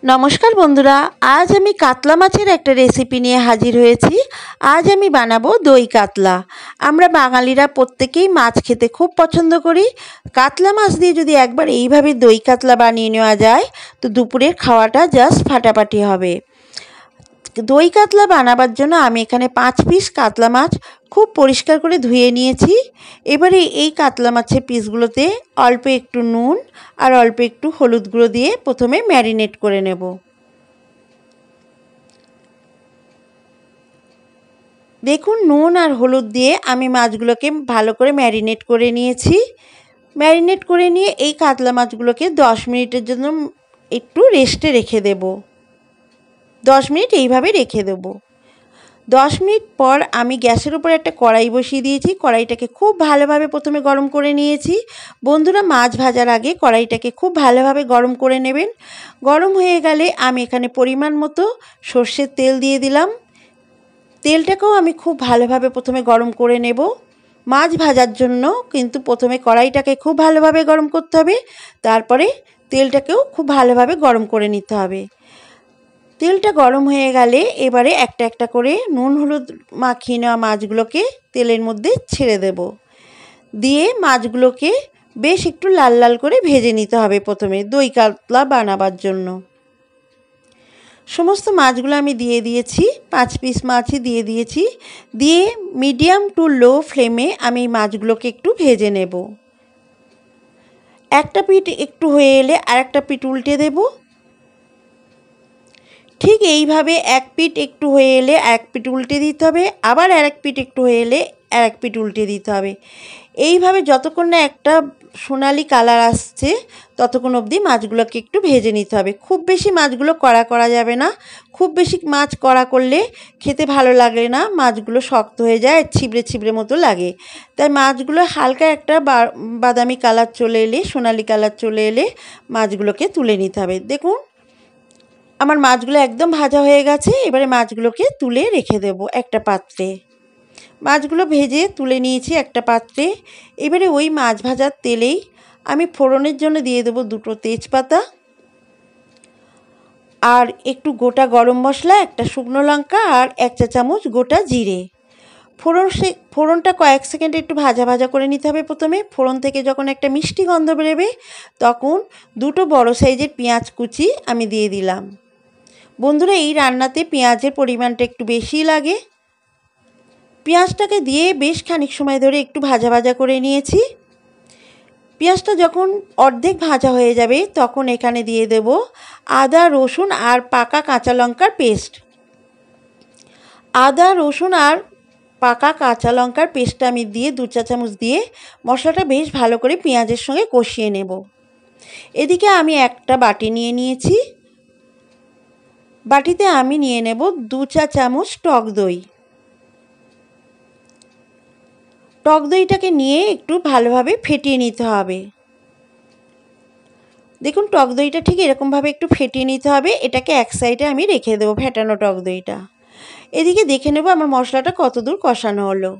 নমস্কার বন্ধুরা, আজ আমি কাতলা মাছের একটা রেসিপি নিয়ে হাজির হয়েছি। আজ আমি বানাবো দই কাতলা। আমরা বাঙালিরা প্রত্যেকেই মাছ খেতে খুব পছন্দ করি। কাতলা মাছ দিয়ে যদি একবার এইভাবে দই কাতলা বানিয়ে নেওয়া যায় তো দুপুরের খাওয়াটা জাস্ট ফাটাফাটি হবে। দই কাতলা বানাবার জন্য আমি এখানে 5 পিস কাতলা মাছ খুব পরিষ্কার করে ধুয়ে নিয়েছি। এবারে এই কাতলা মাছের পিসগুলোতে অল্প একটু নুন আর অল্প একটু হলুদ গুঁড়ো দিয়ে প্রথমে ম্যারিনেট করে নেব। দেখুন, নুন আর হলুদ দিয়ে আমি মাছগুলোকে ভালো করে ম্যারিনেট করে নিয়েছি। ম্যারিনেট করে নিয়ে এই কাতলা মাছগুলোকে 10 মিনিটের জন্য একটু রেস্টে রেখে দেব। 10 মিনিট এইভাবে রেখে দেব। 10 মিনিট পর আমি গ্যাসের উপর একটা কড়াই বসিয়ে দিয়েছি। কড়াইটাকে খুব ভালোভাবে প্রথমে গরম করে নিয়েছি। বন্ধুরা, মাছ ভাজার আগে কড়াইটাকে খুব ভালোভাবে গরম করে নেবেন। গরম হয়ে গেলে আমি এখানে পরিমাণ মতো সর্ষের তেল দিয়ে দিলাম। তেলটাকেও আমি খুব ভালোভাবে প্রথমে গরম করে নেব। মাছ ভাজার জন্য কিন্তু প্রথমে কড়াইটাকে খুব ভালোভাবে গরম করতে হবে, তারপরে তেলটাকেও খুব ভালোভাবে গরম করে নিতে হবে। তেলটা গরম হয়ে গেলে এবারে একটা একটা করে নুন হলুদ মাখিয়ে নেওয়া মাছগুলোকে তেলের মধ্যে ছেড়ে দেব। দিয়ে মাছগুলোকে বেশ একটু লাল লাল করে ভেজে নিতে হবে। প্রথমে দই কাতলা বানাবার জন্য সমস্ত মাছগুলো আমি দিয়ে দিয়েছি। 5 পিস মাছই দিয়ে দিয়েছি। দিয়ে মিডিয়াম টু লো ফ্লেমে আমি এই মাছগুলোকে একটু ভেজে নেব। একটা পিঠ একটু হয়ে এলে আরেকটা পিঠ উল্টে দেব। ঠিক এইভাবে এক পিঠ একটু হয়ে এলে এক পিঠ উল্টে দিতে হবে, আবার আরেক পিঠ একটু হয়ে এলে আরেক পিঠ উল্টে দিতে হবে। এইভাবে যতক্ষণ না একটা সোনালি কালার আসছে ততক্ষণ অবধি মাছগুলোকে একটু ভেজে নিতে হবে। খুব বেশি মাছগুলো কড়া করা যাবে না। খুব বেশি মাছ কড়া করলে খেতে ভালো লাগে না, মাছগুলো শক্ত হয়ে যায়, ছিবড়ে ছিবড়ে মতো লাগে। তাই মাছগুলো হালকা একটা বাদামি কালার চলে এলে, সোনালি কালার চলে এলে মাছগুলোকে তুলে নিতে হবে। দেখুন, আমার মাছগুলো একদম ভাজা হয়ে গেছে। এবারে মাছগুলোকে তুলে রেখে দেব একটা পাত্রে। মাছগুলো ভেজে তুলে নিয়েছি একটা পাত্রে। এবারে ওই মাছ ভাজার তেলেই আমি ফোড়নের জন্য দিয়ে দেব 2টো তেজপাতা আর একটু গোটা গরম মশলা, একটা শুকনো লঙ্কা আর 1 চা চামচ গোটা জিরে। ফোড়নটা কয়েক সেকেন্ড একটু ভাজা ভাজা করে নিতে হবে। প্রথমে ফোড়ন থেকে যখন একটা মিষ্টি গন্ধ বেরোবে তখন 2টো বড় সাইজের পেঁয়াজ কুচি আমি দিয়ে দিলাম। বন্ধুরা, এই রান্নাতে পেঁয়াজের পরিমাণটা একটু বেশি লাগে। পেঁয়াজটাকে দিয়ে বেশ খানিক সময় ধরে একটু ভাজা ভাজা করে নিয়েছি। পেঁয়াজটা যখন অর্ধেক ভাজা হয়ে যাবে তখন এখানে দিয়ে দেব আদা রসুন আর পাকা কাঁচা লঙ্কার পেস্ট। আদা রসুন আর পাকা কাঁচা লঙ্কার পেস্টটা আমি দিয়ে 2 চা চামচ দিয়ে মশলাটা বেশ ভালো করে পেঁয়াজের সঙ্গে কষিয়ে নেব। এদিকে আমি একটা বাটি নিয়ে নিয়েছি। বাটিতে আমি নিয়ে নেব 2 চা চামচ টক দই। টক দইটাকে নিয়ে একটু ভালোভাবে ফেটিয়ে নিতে হবে। দেখুন, টক দইটা ঠিক এরকমভাবে একটু ফেটিয়ে নিতে হবে। এটাকে এক সাইডে আমি রেখে দেবো, ফেটানো টক দইটা। এদিকে দেখে নেব আমার মশলাটা কতদূর কষানো হলো।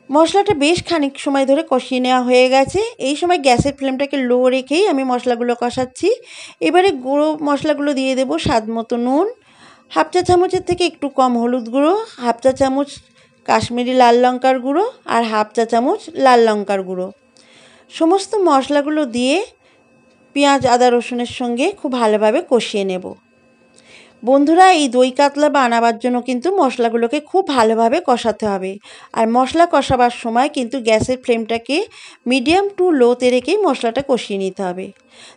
মশলাটা বেশ খানিক সময় ধরে কষিয়ে নেওয়া হয়ে গেছে। এই সময় গ্যাসের ফ্লেমটাকে লো রেখেই আমি মশলাগুলো কষাচ্ছি। এবারে গুঁড়ো মশলাগুলো দিয়ে দেবো স্বাদ মতো নুন, 1/2 চা চামচের থেকে একটু কম হলুদ গুঁড়ো, 1/2 চা চামচ কাশ্মীরি লাল লঙ্কার গুঁড়ো আর 1/2 চা চামচ লাল লঙ্কার গুঁড়ো। সমস্ত মশলাগুলো দিয়ে পেঁয়াজ আদা রসুনের সঙ্গে খুব ভালোভাবে কষিয়ে নেব। বন্ধুরা, এই দই কাতলা বানাবার জন্য কিন্তু মশলাগুলোকে খুব ভালোভাবে কষাতে হবে। আর মশলা কষাবার সময় কিন্তু গ্যাসের ফ্লেমটাকে মিডিয়াম টু লোতে রেখেই মশলাটা কষিয়ে নিতে হবে।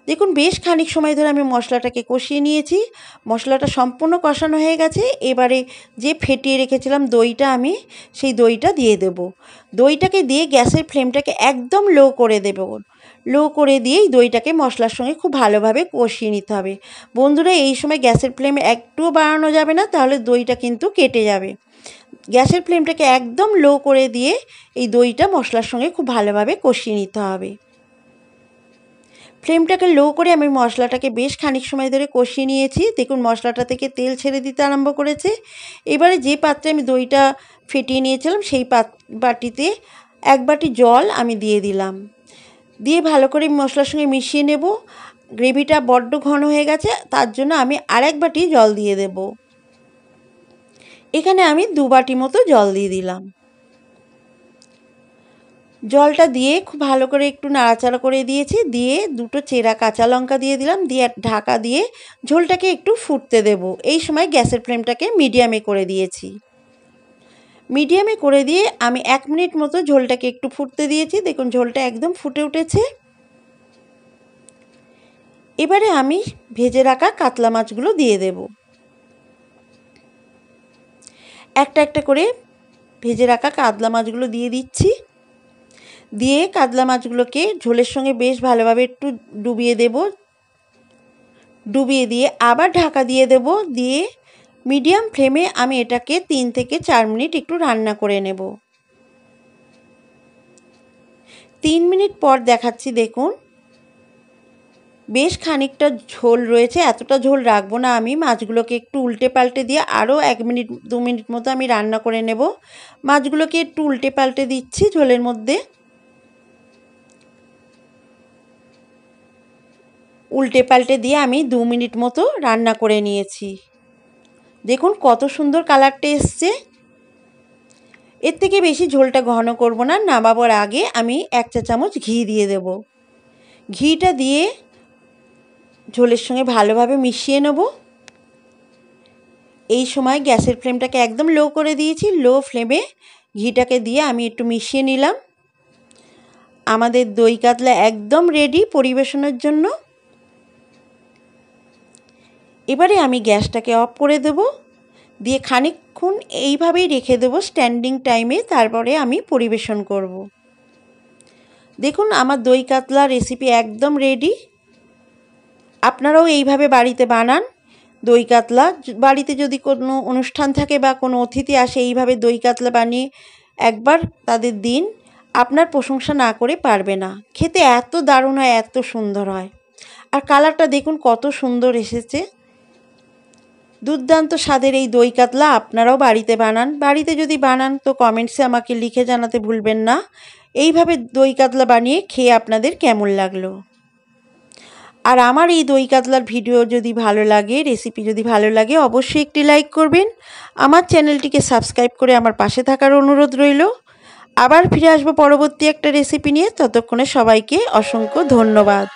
দেখুন, বেশ খানিক সময় ধরে আমি মশলাটাকে কষিয়ে নিয়েছি। মশলাটা সম্পূর্ণ কষানো হয়ে গেছে। এবারে যে ফেটিয়ে রেখেছিলাম দইটা, আমি সেই দইটা দিয়ে দেব। দইটাকে দিয়ে গ্যাসের ফ্লেমটাকে একদম লো করে দেব। লো করে দিয়েই দইটাকে মশলার সঙ্গে খুব ভালোভাবে কষিয়ে নিতে হবে। বন্ধুরা, এই সময় গ্যাসের ফ্লেম একটুও বাড়ানো যাবে না, তাহলে দইটা কিন্তু কেটে যাবে। গ্যাসের ফ্লেমটাকে একদম লো করে দিয়ে এই দইটা মশলার সঙ্গে খুব ভালোভাবে কষিয়ে নিতে হবে। ফ্লেমটাকে লো করে আমি মশলাটাকে বেশ খানিক সময় ধরে কষিয়ে নিয়েছি। দেখুন, মশলাটা থেকে তেল ছেড়ে দিতে আরম্ভ করেছে। এবারে যে পাত্রে আমি দইটা ফেটিয়ে নিয়েছিলাম সেই বাটিতে 1 বাটি জল আমি দিয়ে দিলাম। দিয়ে ভালো করে মশলার সঙ্গে মিশিয়ে নেব। গ্রেভিটা বড্ড ঘন হয়ে গেছে, তার জন্য আমি আরেক বাটি জল দিয়ে দেব। এখানে আমি 2 বাটি মতো জল দিয়ে দিলাম। জলটা দিয়ে খুব ভালো করে একটু নাড়াচাড়া করে দিয়েছি, দিয়ে 2টো চেরা কাঁচা লঙ্কা দিয়ে দিলাম, দিয়ে ঢাকা দিয়ে ঝোলটাকে একটু ফুটতে দেব। এই সময় গ্যাসের ফ্লেমটাকে মিডিয়ামে করে দিয়েছি। মিডিয়ামে করে দিয়ে আমি 1 মিনিট মতো ঝোলটাকে একটু ফুটতে দিয়েছি। দেখুন ঝোলটা একদম ফুটে উঠেছে। এবারে আমি ভেজে রাখা কাতলা মাছগুলো দিয়ে দেব। একটা একটা করে ভেজে রাখা কাতলা মাছগুলো দিয়ে দিচ্ছি। দিয়ে কাতলা মাছগুলোকে ঝোলের সঙ্গে বেশ ভালোভাবে একটু ডুবিয়ে দেব। ডুবিয়ে দিয়ে আবার ঢাকা দিয়ে দেব। দিয়ে মিডিয়াম ফ্লেমে আমি এটাকে 3 থেকে 4 মিনিট একটু রান্না করে নেব। 3 মিনিট পর দেখাচ্ছি, দেখুন বেশ খানিকটা ঝোল রয়েছে। এতটা ঝোল রাখবো না আমি। মাছগুলোকে একটু উল্টে পাল্টে দিয়ে আরও 1 মিনিট 2 মিনিট মতো আমি রান্না করে নেব। মাছগুলোকে একটু উল্টে পাল্টে দিচ্ছি ঝোলের মধ্যে। উল্টে পাল্টে দিয়ে আমি 2 মিনিট মতো রান্না করে নিয়েছি। দেখুন কত সুন্দর কালারটা এসছে। এর থেকে বেশি ঝোলটা ঘন করব না। নামাবার আগে আমি 1 চা চামচ ঘি দিয়ে দেব। ঘিটা দিয়ে ঝোলের সঙ্গে ভালোভাবে মিশিয়ে নেব। এই সময় গ্যাসের ফ্লেমটাকে একদম লো করে দিয়েছি। লো ফ্লেমে ঘিটাকে দিয়ে আমি একটু মিশিয়ে নিলাম। আমাদের দই কাতলা একদম রেডি পরিবেশনের জন্য। এবারে আমি গ্যাসটাকে অফ করে দেব। দিয়ে খানিকক্ষণ এইভাবেই রেখে দেব স্ট্যান্ডিং টাইমে, তারপরে আমি পরিবেশন করব। দেখুন আমার দই কাতলা রেসিপি একদম রেডি। আপনারাও এইভাবে বাড়িতে বানান দই কাতলা। বাড়িতে যদি কোনো অনুষ্ঠান থাকে বা কোনো অতিথি আসে, এইভাবে দই কাতলা বানিয়ে একবার তাদের দিন, আপনার প্রশংসা না করে পারবে না। খেতে এত দারুণ হয়, এত সুন্দর হয়। আর কালারটা দেখুন কত সুন্দর এসেছে। দুর্দান্ত স্বাদের এই দই কাতলা আপনারাও বাড়িতে বানান। বাড়িতে যদি বানান তো কমেন্টসে আমাকে লিখে জানাতে ভুলবেন না এইভাবে দই কাতলা বানিয়ে খেয়ে আপনাদের কেমন লাগলো। আর আমার এই দই কাতলার ভিডিও যদি ভালো লাগে, রেসিপি যদি ভালো লাগে, অবশ্যই একটি লাইক করবেন। আমার চ্যানেলটিকে সাবস্ক্রাইব করে আমার পাশে থাকার অনুরোধ রইল। আবার ফিরে আসবো পরবর্তী একটা রেসিপি নিয়ে। ততক্ষণে সবাইকে অসংখ্য ধন্যবাদ।